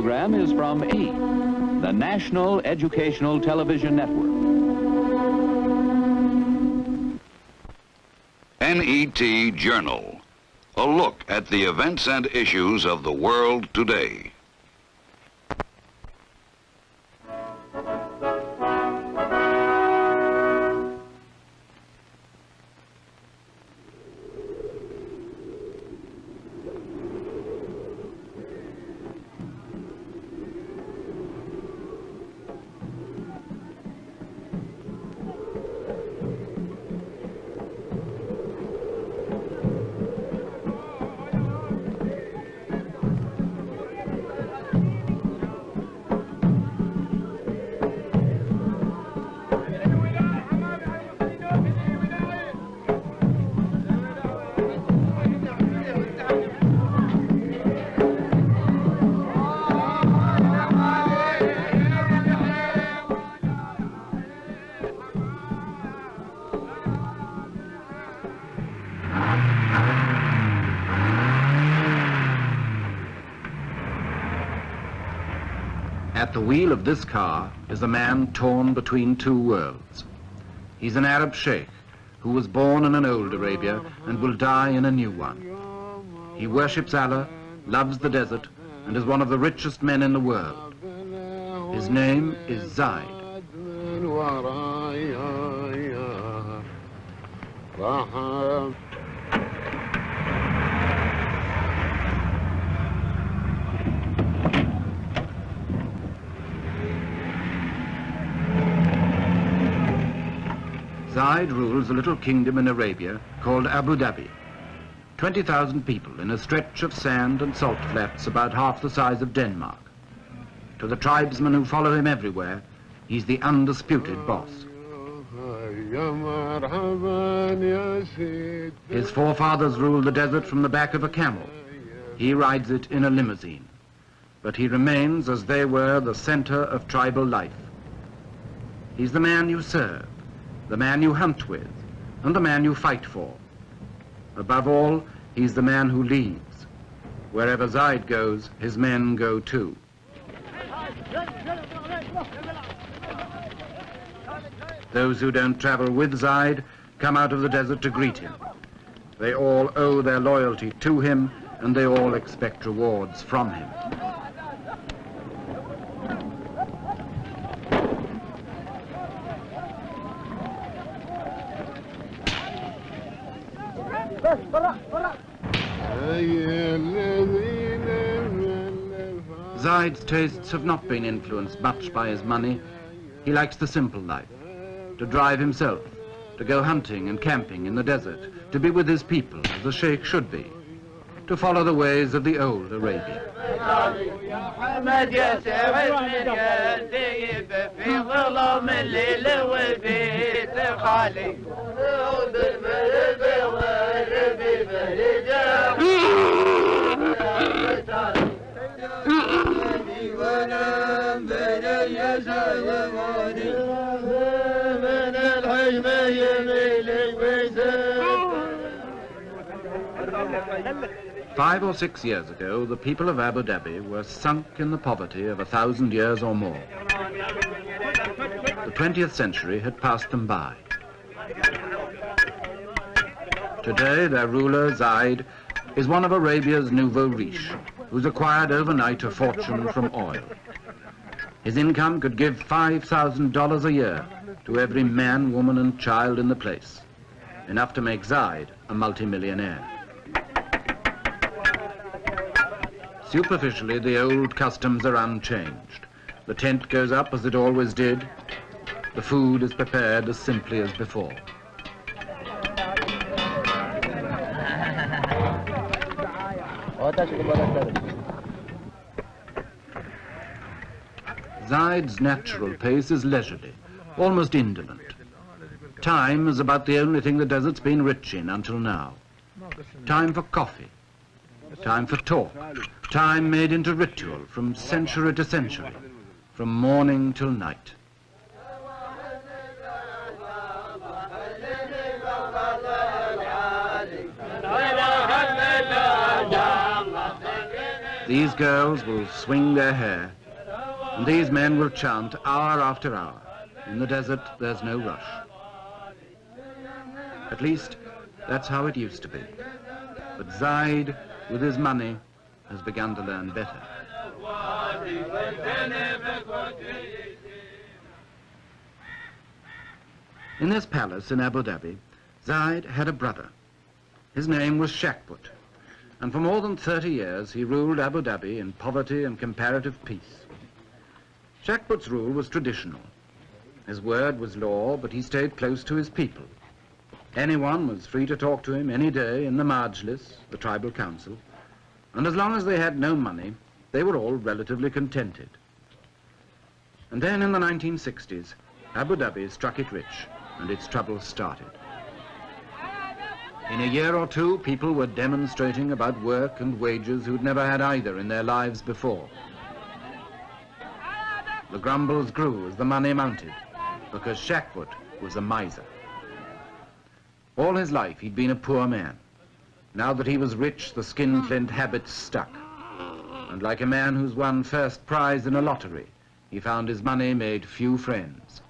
program is from E, the National Educational Television Network. NET Journal, a look at the events and issues of the world today. At the wheel of this car is a man torn between two worlds. He's an Arab sheikh who was born in an old Arabia and will die in a new one. He worships Allah, loves the desert, and is one of the richest men in the world. His name is Zaid. Zaid rules a little kingdom in Arabia called Abu Dhabi. 20,000 people in a stretch of sand and salt flats about half the size of Denmark. To the tribesmen who follow him everywhere, he's the undisputed boss. His forefathers ruled the desert from the back of a camel. He rides it in a limousine. But he remains, as they were, the center of tribal life. He's the man you serve, the man you hunt with, and the man you fight for. Above all, he's the man who leads. Wherever Zaid goes, his men go too. Those who don't travel with Zaid come out of the desert to greet him. They all owe their loyalty to him, and they all expect rewards from him. Zaid's tastes have not been influenced much by his money. He likes the simple life, to drive himself, to go hunting and camping in the desert, to be with his people as a sheikh should be, to follow the ways of the old Arabia. Five or 6 years ago, the people of Abu Dhabi were sunk in the poverty of 1,000 years or more. The 20th century had passed them by. Today, their ruler, Zaid, is one of Arabia's nouveau riche, who's acquired overnight a fortune from oil. His income could give $5,000 a year to every man, woman, and child in the place, enough to make Zaid a multimillionaire. Superficially, the old customs are unchanged. The tent goes up as it always did. The food is prepared as simply as before. Zaid's natural pace is leisurely, almost indolent. Time is about the only thing the desert's been rich in until now. Time for coffee, time for talk, time made into ritual from century to century, from morning till night. These girls will swing their hair, and these men will chant hour after hour. In the desert, there's no rush. At least, that's how it used to be. But Zaid, with his money, has begun to learn better. In this palace in Abu Dhabi, Zaid had a brother. His name was Shakput, and for more than 30 years he ruled Abu Dhabi in poverty and comparative peace. Shakput's rule was traditional. His word was law, but he stayed close to his people. Anyone was free to talk to him any day in the Majlis, the tribal council, and as long as they had no money, they were all relatively contented. And then in the 1960s, Abu Dhabi struck it rich, and its troubles started. In a year or two, people were demonstrating about work and wages who'd never had either in their lives before. The grumbles grew as the money mounted, because Shakput was a miser. All his life he'd been a poor man. Now that he was rich, the skinflint habits stuck. And like a man who's won first prize in a lottery, he found his money made few friends.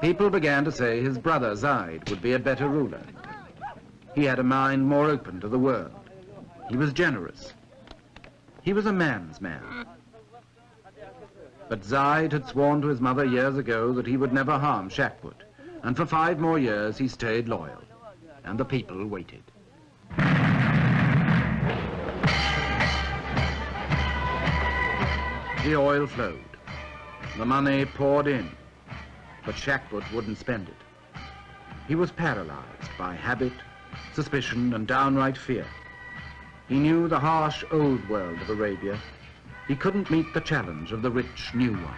People began to say his brother Zaid would be a better ruler. He had a mind more open to the world. He was generous. He was a man's man. But Zaid had sworn to his mother years ago that he would never harm Shakput, and for 5 more years he stayed loyal, and the people waited. The oil flowed. The money poured in, but Shakput wouldn't spend it. He was paralyzed by habit, suspicion, and downright fear. He knew the harsh old world of Arabia. He couldn't meet the challenge of the rich new one.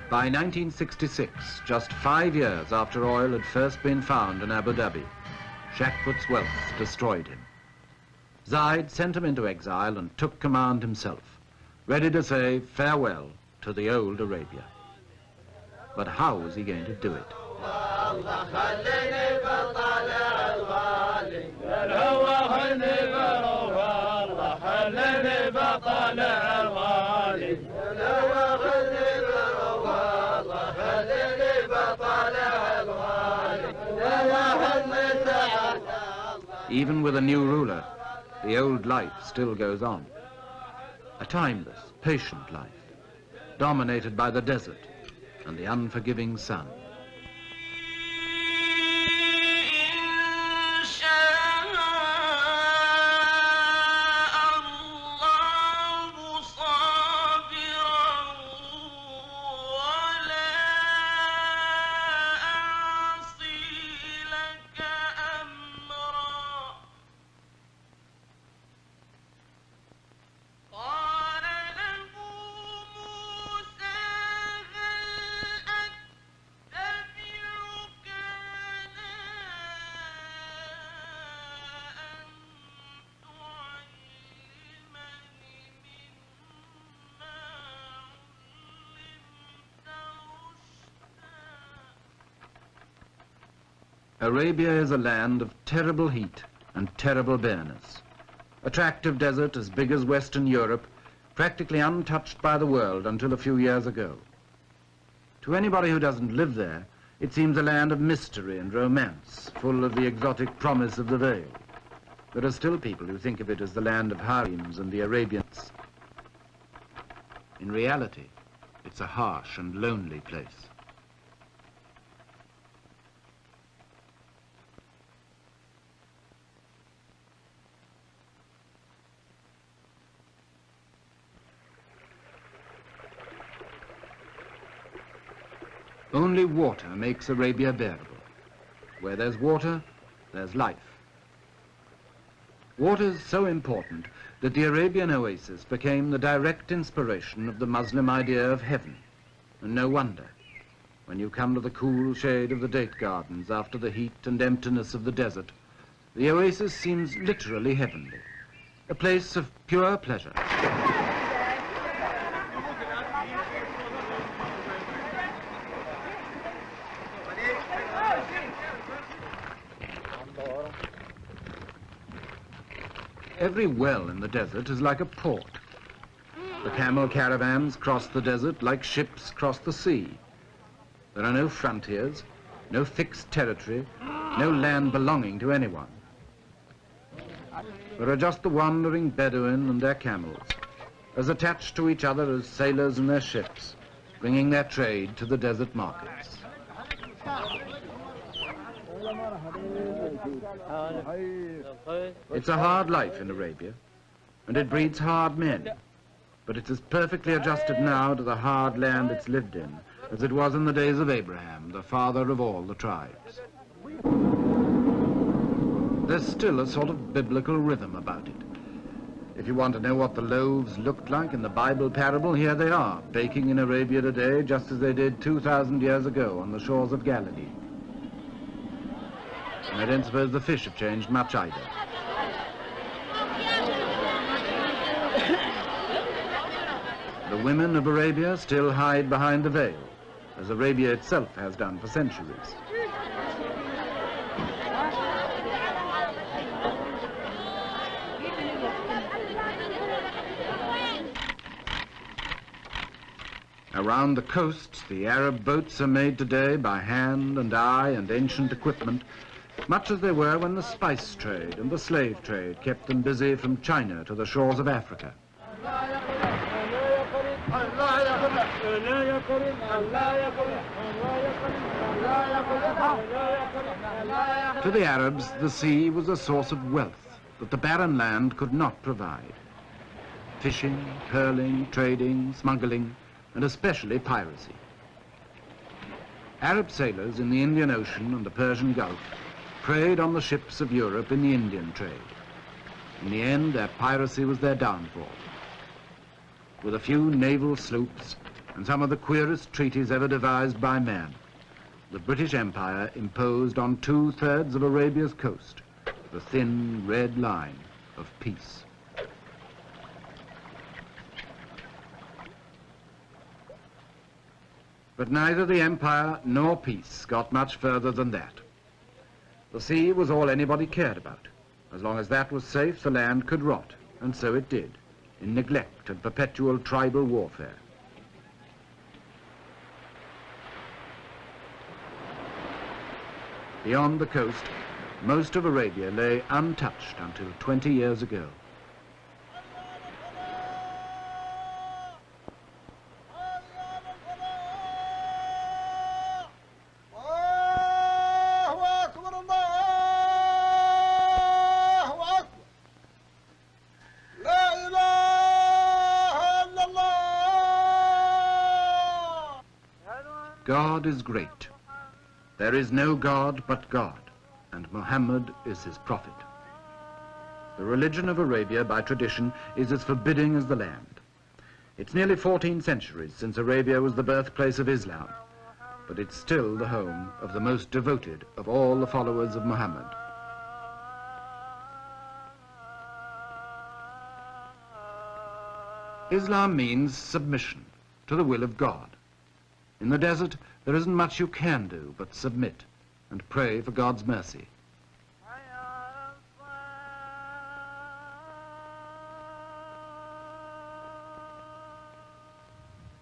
By 1966, just 5 years after oil had first been found in Abu Dhabi, Shakput's wealth destroyed him. Zaid sent him into exile and took command himself, ready to say farewell to the old Arabia. But how was he going to do it? Even with a new ruler, the old life still goes on. A timeless, patient life, dominated by the desert and the unforgiving sun. Arabia is a land of terrible heat and terrible bareness. A tract of desert as big as Western Europe, practically untouched by the world until a few years ago. To anybody who doesn't live there, it seems a land of mystery and romance, full of the exotic promise of the veil. There are still people who think of it as the land of harems and the Arabians. In reality, it's a harsh and lonely place. Only water makes Arabia bearable. Where there's water, there's life. Water is so important that the Arabian oasis became the direct inspiration of the Muslim idea of heaven. And no wonder, when you come to the cool shade of the date gardens after the heat and emptiness of the desert, the oasis seems literally heavenly, a place of pure pleasure. Every well in the desert is like a port. The camel caravans cross the desert like ships cross the sea. There are no frontiers, no fixed territory, no land belonging to anyone. There are just the wandering Bedouin and their camels, as attached to each other as sailors and their ships, bringing their trade to the desert markets. It's a hard life in Arabia, and it breeds hard men. But it's as perfectly adjusted now to the hard land it's lived in as it was in the days of Abraham, the father of all the tribes. There's still a sort of biblical rhythm about it. If you want to know what the loaves looked like in the Bible parable, here they are, baking in Arabia today just as they did 2,000 years ago on the shores of Galilee. And I don't suppose the fish have changed much either. The women of Arabia still hide behind the veil, as Arabia itself has done for centuries. Around the coasts, the Arab boats are made today by hand and eye and ancient equipment, much as they were when the spice trade and the slave trade kept them busy from China to the shores of Africa. To the Arabs, the sea was a source of wealth that the barren land could not provide. Fishing, pearling, trading, smuggling, and especially piracy. Arab sailors in the Indian Ocean and the Persian Gulf preyed on the ships of Europe in the Indian trade. In the end, their piracy was their downfall. With a few naval sloops and some of the queerest treaties ever devised by man, the British Empire imposed on 2/3 of Arabia's coast the thin red line of peace. But neither the empire nor peace got much further than that. The sea was all anybody cared about. As long as that was safe, the land could rot, and so it did, in neglect and perpetual tribal warfare. Beyond the coast, most of Arabia lay untouched until 20 years ago. God is great. There is no God but God, and Muhammad is his prophet. The religion of Arabia, by tradition, is as forbidding as the land. It's nearly 14 centuries since Arabia was the birthplace of Islam, but it's still the home of the most devoted of all the followers of Muhammad. Islam means submission to the will of God. In the desert, there isn't much you can do but submit and pray for God's mercy.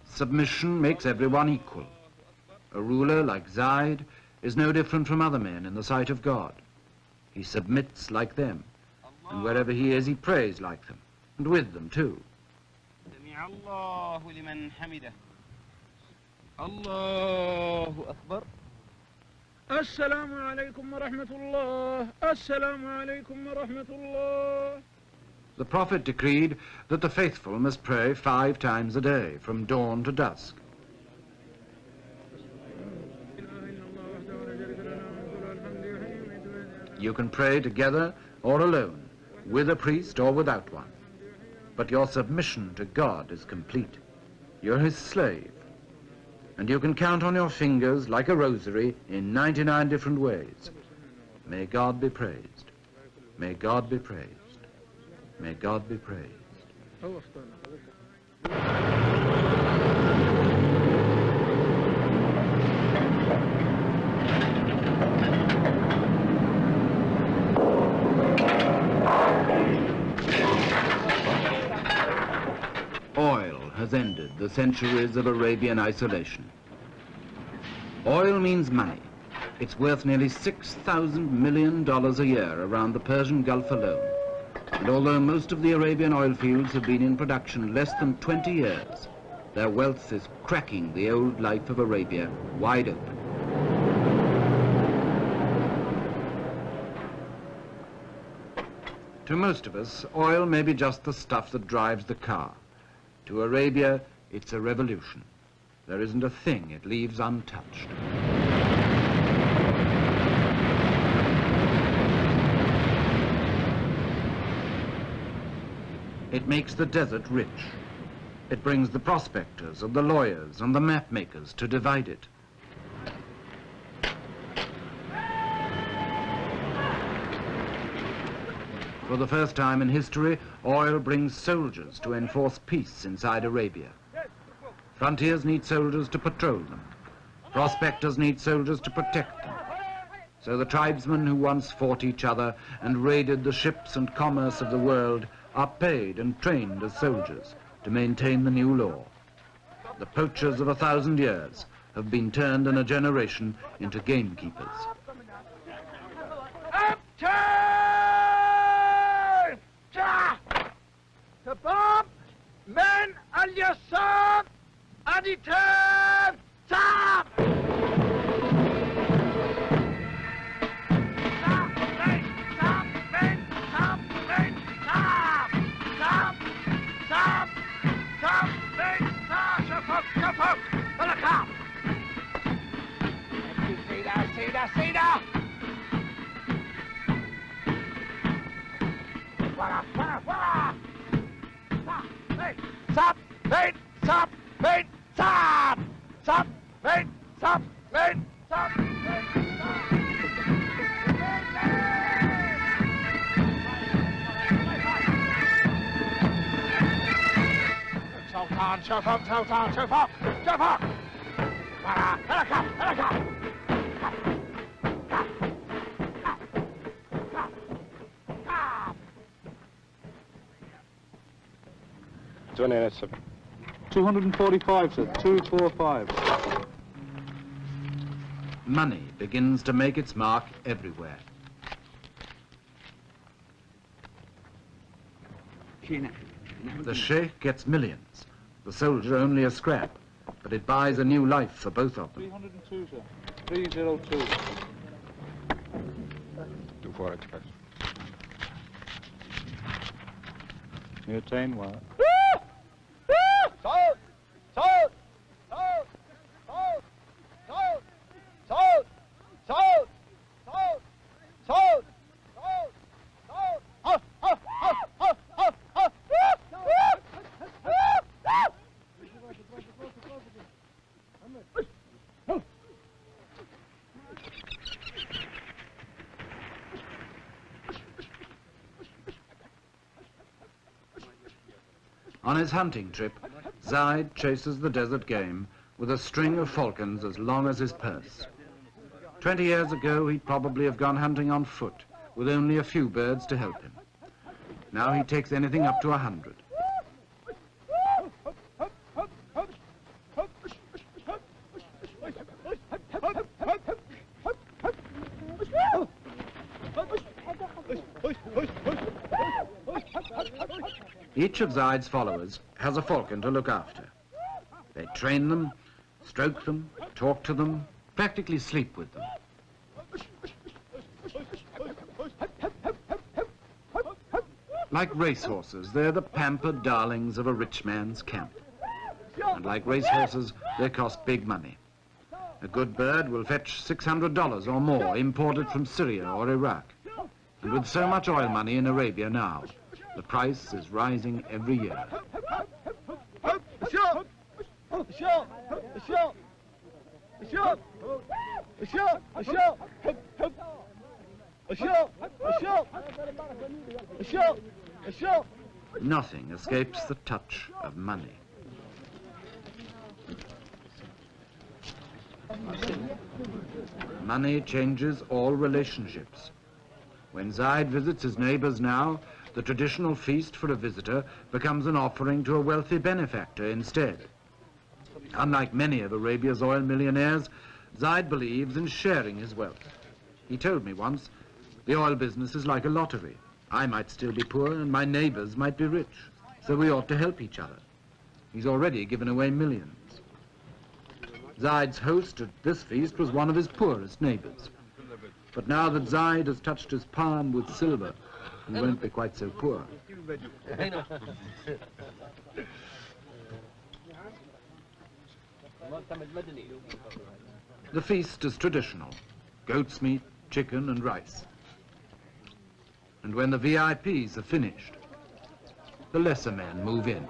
Submission makes everyone equal. A ruler like Zaid is no different from other men in the sight of God. He submits like them, and wherever he is, he prays like them, and with them too. Allahu Akbar. Assalamu alaikum wa rahmatullah. Assalamu alaikum wa rahmatullah. The Prophet decreed that the faithful must pray 5 times a day, from dawn to dusk. You can pray together or alone, with a priest or without one. But your submission to God is complete. You're his slave. And you can count on your fingers like a rosary in 99 different ways. May God be praised. May God be praised. May God be praised. has ended the centuries of Arabian isolation. Oil means money. It's worth nearly $6,000 million a year around the Persian Gulf alone. And although most of the Arabian oil fields have been in production less than 20 years, their wealth is cracking the old life of Arabia wide open. To most of us, oil may be just the stuff that drives the car. To Arabia, it's a revolution. There isn't a thing it leaves untouched. It makes the desert rich. It brings the prospectors and the lawyers and the map makers to divide it. For the first time in history, oil brings soldiers to enforce peace inside Arabia. Frontiers need soldiers to patrol them. Prospectors need soldiers to protect them. So the tribesmen who once fought each other and raided the ships and commerce of the world are paid and trained as soldiers to maintain the new law. The poachers of 1,000 years have been turned in a generation into gamekeepers. شباب من اليسار أديتان صعب Stop! Wait! Stop! Wait! Stop! Stop! Wait! Stop! Wait! Stop! Sultan, Sultan, Sultan, Sultan, Sultan! Helicopter! 245, sir. 245. Money begins to make its mark everywhere. The sheikh gets millions, the soldier only a scrap, but it buys a new life for both of them. 302, sir. 302. 24 Express. You attain what? Sold! Sold! Sold! Sold! Sold! Sold! Sold! Sold! Sold! Sold! Sold! Oh! Oh! Oh! Oh! Oh! Oh! On his hunting trip, Zaid chases the desert game with a string of falcons as long as his purse. 20 years ago, he'd probably have gone hunting on foot, with only a few birds to help him. Now he takes anything up to 100. Each of Zaid's followers has a falcon to look after. They train them, stroke them, talk to them, practically sleep with them. Like racehorses, they're the pampered darlings of a rich man's camp. And like racehorses, they cost big money. A good bird will fetch $600 or more, imported from Syria or Iraq. And with so much oil money in Arabia now, the price is rising every year. Nothing escapes the touch of money. Money changes all relationships. When Zaid visits his neighbors now, the traditional feast for a visitor becomes an offering to a wealthy benefactor instead. Unlike many of Arabia's oil millionaires, Zaid believes in sharing his wealth. He told me once, the oil business is like a lottery. I might still be poor and my neighbors might be rich, so we ought to help each other. He's already given away millions. Zaid's host at this feast was one of his poorest neighbors. But now that Zaid has touched his palm with silver, he won't be quite so poor. The feast is traditional: goat's meat, chicken and rice. And when the VIPs are finished, the lesser men move in.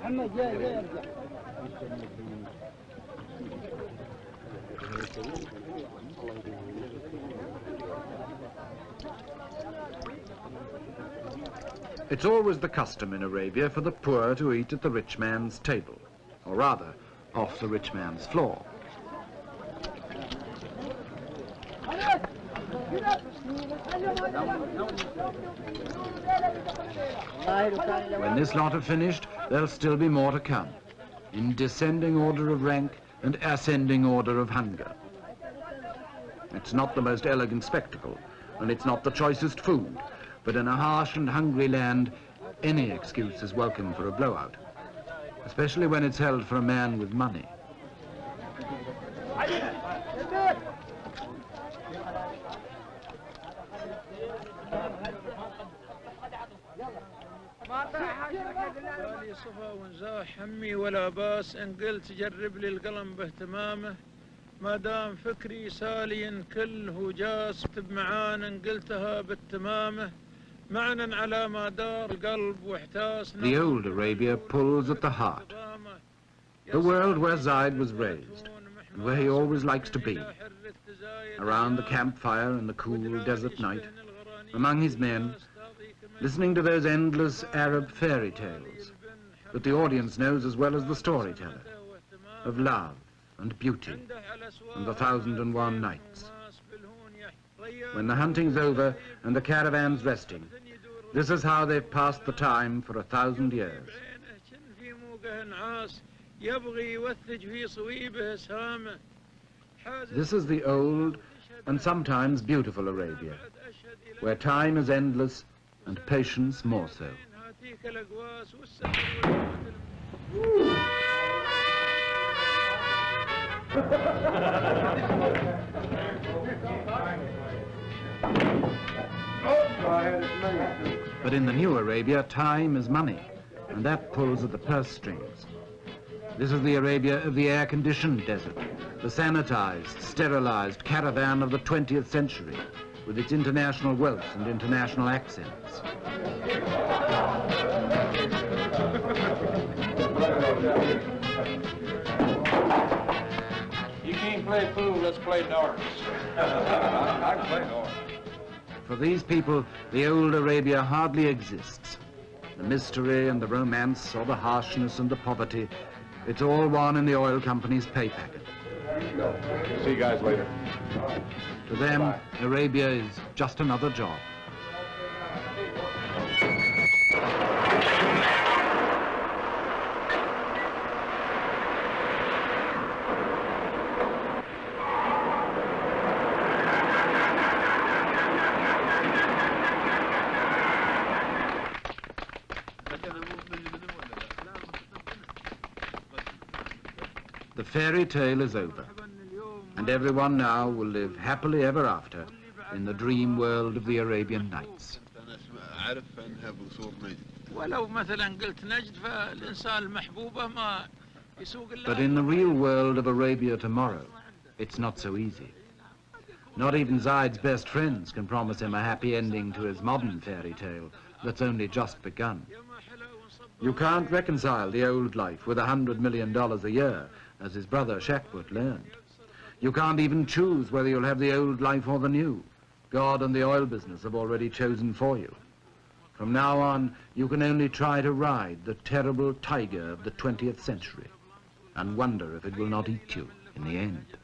It's always the custom in Arabia for the poor to eat at the rich man's table, or rather, off the rich man's floor. When this lot are finished, there'll still be more to come, in descending order of rank and ascending order of hunger. It's not the most elegant spectacle, and it's not the choicest food, but in a harsh and hungry land, any excuse is welcome for a blowout, especially when it's held for a man with money. لي صفا ونزاح همي ولا باس ان قلت جرب لي القلم باهتمامه ما دام فكري سالي كل هو جاس بمعان ان قلتها بالتمامه معنا على ما دار القلب واحتاس. The old Arabia pulls at the heart, the world where Zaid was raised and where he always likes to be, around the campfire in the cool desert night, among his men, listening to those endless Arab fairy tales that the audience knows as well as the storyteller, of love and beauty and the 1001 nights. When the hunting's over and the caravan's resting, this is how they've passed the time for 1,000 years. This is the old and sometimes beautiful Arabia, where time is endless and patience more so. But in the new Arabia, time is money, and that pulls at the purse strings. This is the Arabia of the air-conditioned desert, the sanitized, sterilized caravan of the 20th century, with its international wealth and international accents. You can't play pool, let's play darts. I can play darts. For these people, the old Arabia hardly exists. The mystery and the romance, or the harshness and the poverty, it's all one in the oil company's pay packet. See you guys later. To them, Arabia is just another job. The fairy tale is over, and everyone now will live happily ever after in the dream world of the Arabian Nights. But in the real world of Arabia tomorrow, it's not so easy. Not even Zaid's best friends can promise him a happy ending to his modern fairy tale that's only just begun. You can't reconcile the old life with $100 million a year, as his brother Shakbut learned. You can't even choose whether you'll have the old life or the new. God and the oil business have already chosen for you. From now on, you can only try to ride the terrible tiger of the 20th century and wonder if it will not eat you in the end.